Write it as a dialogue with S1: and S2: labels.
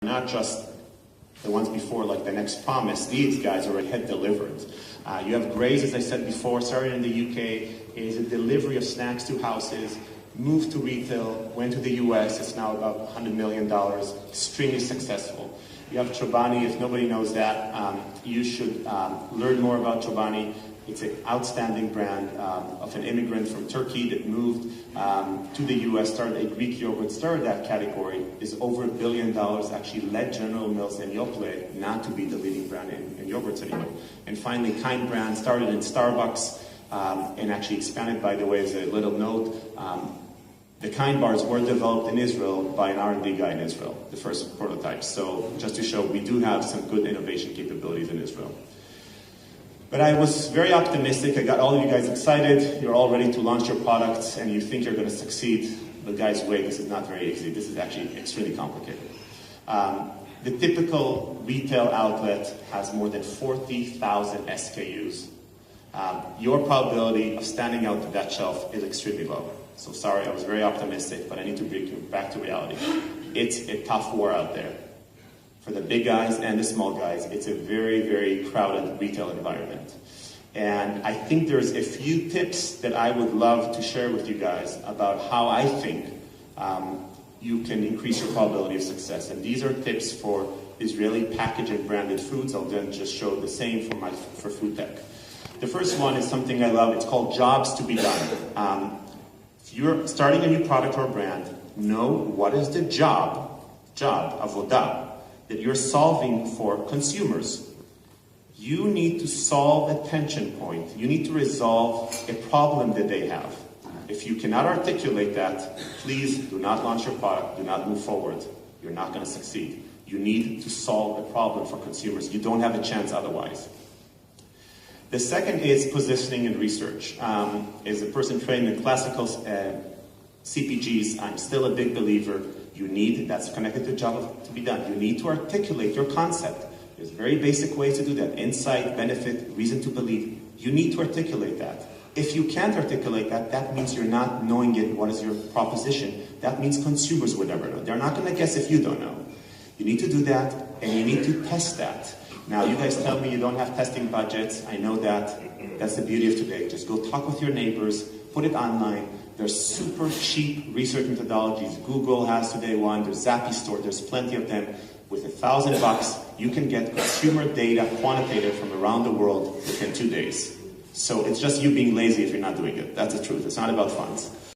S1: Not just the ones before, like the next promise. These guys already had delivered. You have Graze, as I said before, started in the UK, is a delivery of snacks to houses, moved to retail, went to the US, it's now about $100 million, extremely successful. You have Chobani, if nobody knows that, you should learn more about Chobani. It's an outstanding brand of an immigrant from Turkey that moved to the US, started a Greek yogurt, started that category, is over $1 billion, actually led General Mills and Yoplait not to be the leading brand in yogurts anymore. And finally, Kind brand started in Starbucks and actually expanded, by the way, as a little note. The Kind bars were developed in Israel by an R&D guy in Israel, the first prototypes. So just to show we do have some good innovation capabilities in Israel. But I was very optimistic. I got all of you guys excited. You're all ready to launch your products and you think you're going to succeed. But guys, wait, this is not very easy. This is actually extremely complicated. The typical retail outlet has more than 40,000 SKUs. Your probability of standing out to that shelf is extremely low. So sorry, I was very optimistic, but I need to bring you back to reality. It's a tough war out there. For the big guys and the small guys, it's a very, very crowded retail environment. And I think there's a few tips that I would love to share with you guys about how I think you can increase your probability of success. And these are tips for Israeli packaged and branded foods. I'll then just show the same for food tech. The first one is something I love. It's called jobs to be done. If you're starting a new product or brand, know what is the job, avodah, that you're solving for consumers. You need to solve a tension point. You need to resolve a problem that they have. If you cannot articulate that, please do not launch your product, do not move forward. You're not going to succeed. You need to solve a problem for consumers. You don't have a chance otherwise. The second is positioning and research. As a person trained in classical CPGs, I'm still a big believer. You need, that's connected to job to be done. You need to articulate your concept. There's very basic ways to do that. Insight, benefit, reason to believe. You need to articulate that. If you can't articulate that, that means you're not knowing it. What is your proposition? That means consumers would never know. They're not going to guess if you don't know. You need to do that, and you need to test that. Now, you guys tell me you don't have testing budgets. I know that. That's the beauty of today. Just go talk with your neighbors, put it online. There's super cheap research methodologies. Google has today one. There's Zappy Store. There's plenty of them. With $1,000, you can get consumer data quantitative from around the world within 2 days. So it's just you being lazy if you're not doing it. That's the truth. It's not about funds.